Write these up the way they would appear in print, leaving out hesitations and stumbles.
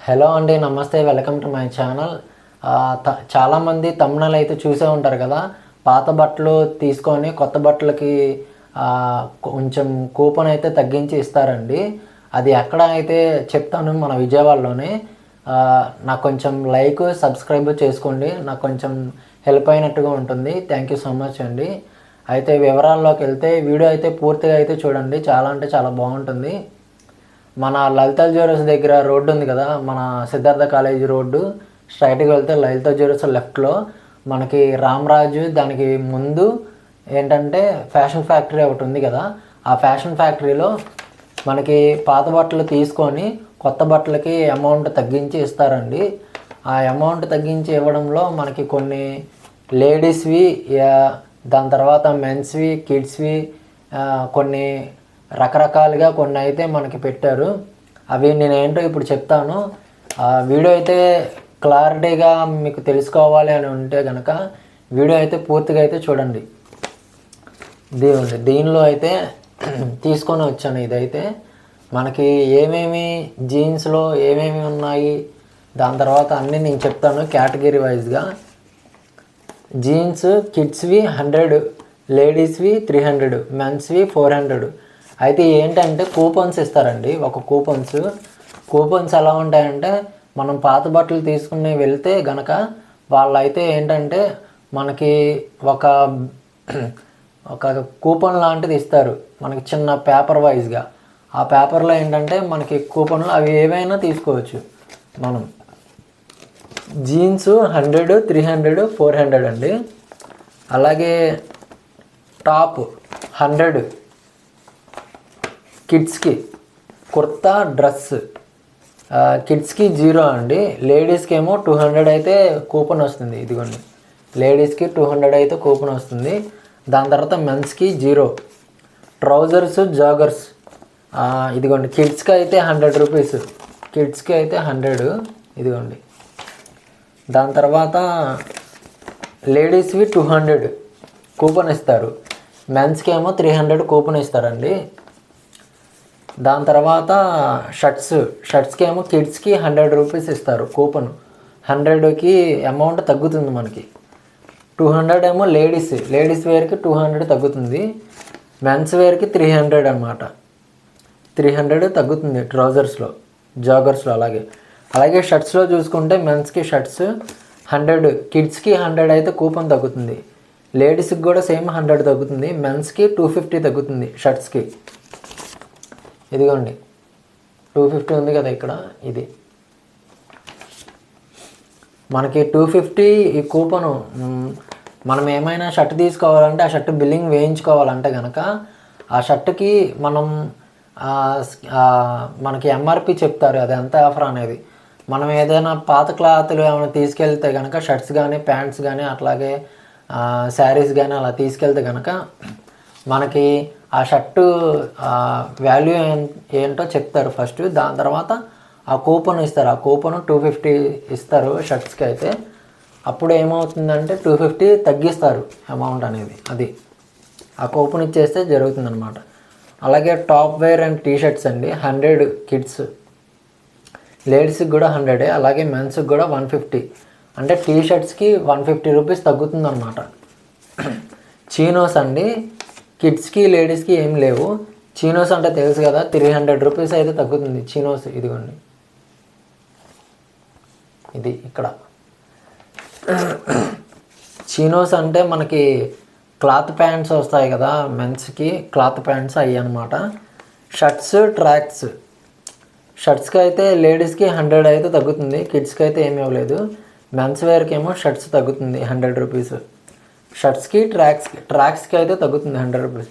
Hello అండి, నమస్తే, welcome to my channel. చాలామంది తమ్ముళ్ళు అయితే చూసే ఉంటారు కదా. పాత బట్టలు తీసుకొని కొత్త బట్టలకి కొంచెం కూపన్ అయితే తగ్గించి ఇస్తారండి. అది ఎక్కడ అయితే చెప్తాను, మన విజయవాడలోనే. నాకు కొంచెం లైక్ సబ్స్క్రైబ్ చేసుకోండి, నాకు కొంచెం హెల్ప్ అయినట్టుగా ఉంటుంది. థ్యాంక్ యూ సో మచ్ అండి. అయితే వివరాల్లోకి వెళ్తే వీడియో అయితే పూర్తిగా అయితే చూడండి, చాలా అంటే చాలా బాగుంటుంది. మన లలిత జ్యువెలర్స్ దగ్గర రోడ్డు ఉంది కదా, మన సిద్ధార్థ కాలేజీ రోడ్డు స్ట్రైట్గా వెళ్తే లలిత జ్యువెలర్స్ లెఫ్ట్లో మనకి రామరాజు, దానికి ముందు ఏంటంటే ఫ్యాషన్ ఫ్యాక్టరీ ఒకటి ఉంది కదా. ఆ ఫ్యాషన్ ఫ్యాక్టరీలో మనకి పాత బట్టలు తీసుకొని కొత్త బట్టలకి అమౌంట్ తగ్గించి ఇస్తారండి. ఆ అమౌంట్ తగ్గించి ఇవ్వడంలో మనకి కొన్ని లేడీస్వి, దాని తర్వాత మెన్స్వి, కిడ్స్వి, కొన్ని రకరకాలుగా కొన్ని అయితే మనకి పెట్టారు. అవి నేనేంటో ఇప్పుడు చెప్తాను. వీడియో అయితే క్లారిటీగా మీకు తెలుసుకోవాలి అని ఉంటే కనుక వీడియో అయితే పూర్తిగా అయితే చూడండి. దీనిలో అయితే తీసుకొని వచ్చాను. ఇదైతే మనకి ఏమేమి జీన్స్లో ఏమేమి ఉన్నాయి, దాని తర్వాత అన్నీ నేను చెప్తాను కేటగిరీ వైజ్గా. జీన్స్ కిడ్స్వి 100, లేడీస్వి 300, మెన్స్వి 400. అయితే ఏంటంటే కూపన్స్ ఇస్తారండి. ఒక కూపన్స్ ఎలా ఉంటాయంటే, మనం పాత బట్టలు తీసుకుని వెళ్తే గనక వాళ్ళైతే ఏంటంటే మనకి ఒక కూపన్ లాంటిది ఇస్తారు మనకి, చిన్న పేపర్ వైజ్గా. ఆ పేపర్లో ఏంటంటే మనకి కూపన్లు అవి ఏవైనా తీసుకోవచ్చు మనం. జీన్స్ 100, 300, 400 అండి. అలాగే టాప్ 100 కిడ్స్కి, కుర్తా డ్రెస్ కిడ్స్కి 0 అండి. లేడీస్కి ఏమో 200 అయితే కూపన్ వస్తుంది. ఇదిగోండి, లేడీస్కి 200 అయితే కూపన్ వస్తుంది. దాని తర్వాత మెన్స్కి 0. ట్రౌజర్స్, జాగర్స్ ఇదిగోండి, కిడ్స్కి అయితే 100 రూపీస్, కిడ్స్కి అయితే 100. ఇదిగోండి. దాని తర్వాత లేడీస్వి 200 కూపన్ ఇస్తారు, మెన్స్కి ఏమో 300 కూపన్ ఇస్తారండి. దాని తర్వాత షర్ట్స్కి ఏమో కిడ్స్కి 100 రూపీస్ ఇస్తారు కూపన్. 100కి అమౌంట్ తగ్గుతుంది మనకి. 200 ఏమో లేడీస్ వేర్కి 200 తగ్గుతుంది. మెన్స్ వేర్కి 300 అన్నమాట. 300 తగ్గుతుంది ట్రౌజర్స్లో, జాగర్స్లో. అలాగే షర్ట్స్లో చూసుకుంటే మెన్స్కి షర్ట్స్ 100, కిడ్స్కి 100 అయితే కూపన్ తగ్గుతుంది. లేడీస్కి కూడా సేమ్ 100 తగ్గుతుంది. మెన్స్కి 250 తగ్గుతుంది షర్ట్స్కి. ఇదిగోండి 250 ఉంది కదా ఇక్కడ. ఇది మనకి 250 ఈ కూపను. మనం ఏమైనా షర్ట్ తీసుకోవాలంటే, ఆ షర్ట్ బిల్లింగ్ వేయించుకోవాలంటే కనుక ఆ షర్ట్కి మనకి ఎంఆర్పి చెప్తారు, అది ఎంత ఆఫర్ అనేది. మనం ఏదైనా పాత క్లాతులు ఏమైనా తీసుకెళ్తే కనుక, షర్ట్స్ కానీ ప్యాంట్స్ కానీ అట్లాగే శారీస్ కానీ అలా తీసుకెళ్తే కనుక మనకి ఆ షర్టు వాల్యూ ఏంటో చెప్తారు ఫస్ట్. దాని తర్వాత ఆ కూపన్ ఇస్తారు. ఆ కూపన్ 250 ఇస్తారు షర్ట్స్కి అయితే. అప్పుడు ఏమవుతుందంటే 250 తగ్గిస్తారు అమౌంట్ అనేది. అది ఆ కూపన్ ఇచ్చేస్తే జరుగుతుందన్నమాట. అలాగే టాప్ వేర్ అండ్ టీషర్ట్స్ అండి 100 కిడ్స్, లేడీస్కి కూడా 100. అలాగే మెన్స్కి కూడా 150. అంటే టీషర్ట్స్కి 150 రూపీస్ తగ్గుతుందన్నమాట. చీనోస్ అండి, కిడ్స్కి లేడీస్కి ఏం లేవు. చీనోస్ అంటే తెలుసు కదా, 300 రూపీస్ అయితే తగ్గుతుంది చీనోస్. ఇదిగోండి, ఇది ఇక్కడ చీనోస్ అంటే మనకి క్లాత్ ప్యాంట్స్ వస్తాయి కదా మెన్స్కి, క్లాత్ ప్యాంట్స్ అయ్యి అనమాట. షర్ట్స్కి అయితే లేడీస్కి 100 అయితే తగ్గుతుంది, కిడ్స్కి అయితే ఏమీ ఇవ్వలేదు. మెన్స్ వేర్కి ఏమో షర్ట్స్ తగ్గుతుంది 100 రూపీస్. షర్ట్స్కి ట్రాక్స్కి అయితే తగ్గుతుంది 100 రూపీస్.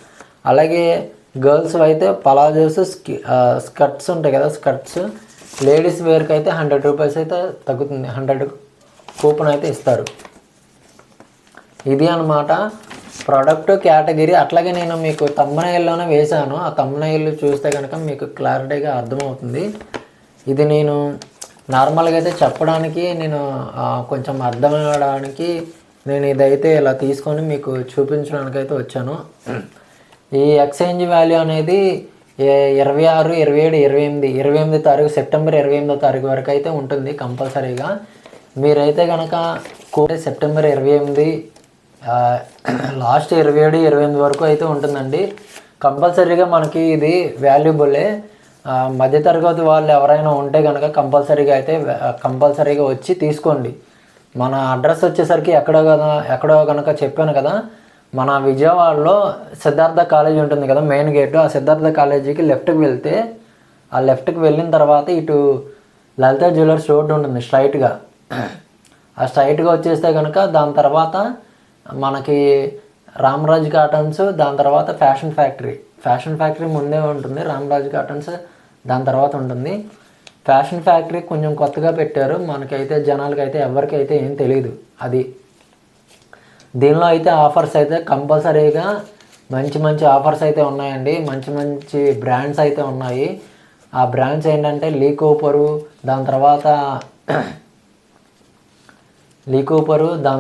అలాగే గర్ల్స్ అయితే పలాజోస్, స్కర్ట్స్ ఉంటాయి కదా, స్కర్ట్స్ లేడీస్ వేర్కి అయితే 100 రూపీస్ అయితే తగ్గుతుంది. 100 కూపన్ అయితే ఇస్తారు. ఇది అన్నమాట ప్రోడక్ట్ కేటగిరీ. అట్లాగే నేను మీకు థంబ్నెయిల్లోనే వేశాను. ఆ థంబ్నెయిల్ చూస్తే కనుక మీకు క్లారిటీగా అర్థమవుతుంది. ఇది నేను నార్మల్గా అయితే చెప్పడానికి, నేను కొంచెం అర్థమవడానికి నేను ఇదైతే ఇలా తీసుకొని మీకు చూపించడానికి అయితే వచ్చాను. ఈ ఎక్స్చేంజ్ వాల్యూ అనేది 26, 27, 28 తారీఖు, సెప్టెంబర్ 28వ తారీఖు వరకు అయితే ఉంటుంది కంపల్సరీగా. మీరైతే కనుక సెప్టెంబర్ 28 లాస్ట్ 27, 28 వరకు అయితే ఉంటుందండి. కంపల్సరీగా మనకి ఇది వాల్యుబులే. మధ్యతరగతి వాళ్ళు ఎవరైనా ఉంటే కనుక కంపల్సరీగా వచ్చి తీసుకోండి. మన అడ్రస్ వచ్చేసరికి ఎక్కడో కనుక చెప్పాను కదా, మన విజయవాడలో సిద్ధార్థ కాలేజీ ఉంటుంది కదా, మెయిన్ గేటు. ఆ సిద్ధార్థ కాలేజీకి లెఫ్ట్కి వెళ్తే, ఆ లెఫ్ట్కి వెళ్ళిన తర్వాత ఇటు లలిత జ్యువెలర్స్ రోడ్డు ఉంటుంది స్ట్రైట్గా. ఆ స్ట్రైట్గా వచ్చేస్తే కనుక దాని తర్వాత మనకి రామరాజ్ కాటన్స్, దాని తర్వాత ఫ్యాషన్ ఫ్యాక్టరీ ముందే ఉంటుంది. రామరాజ్ కాటన్స్ దాని తర్వాత ఉంటుంది. ఫ్యాషన్ ఫ్యాక్టరీ కొంచెం కొత్తగా పెట్టారు, మనకైతే జనాలకైతే ఎవరికైతే ఏం తెలియదు. అది దీనిలో అయితే ఆఫర్స్ అయితే కంపల్సరీగా మంచి ఆఫర్స్ అయితే ఉన్నాయండి. మంచి బ్రాండ్స్ అయితే ఉన్నాయి. ఆ బ్రాండ్స్ ఏంటంటే లీ కూపరు, దాని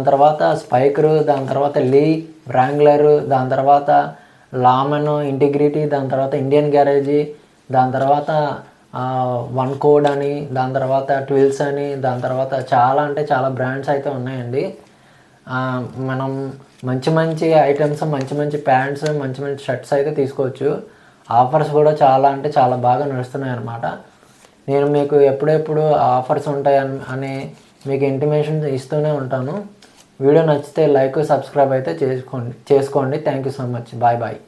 తర్వాత స్పైకరు, దాని తర్వాత లీ, వ్రాంగ్లరు, దాని తర్వాత లామన్, ఇంటిగ్రిటీ, దాని తర్వాత ఇండియన్ గ్యారేజీ, దాని తర్వాత వన్ కోడ్ అని, దాని తర్వాత ట్విల్స్ అని, దాని తర్వాత చాలా బ్రాండ్స్ అయితే ఉన్నాయండి. మనం మంచి ఐటమ్స్, మంచి ప్యాంట్స్, మంచి షర్ట్స్ అయితే తీసుకోవచ్చు. ఆఫర్స్ కూడా చాలా బాగా నడుస్తున్నాయి అన్నమాట. నేను మీకు ఎప్పుడెప్పుడు ఆఫర్స్ ఉంటాయి అని మీకు ఇంటిమేషన్ ఇస్తూనే ఉంటాను. వీడియో నచ్చితే లైక్, సబ్స్క్రైబ్ అయితే చేసుకోండి. Thank you so much. Bye.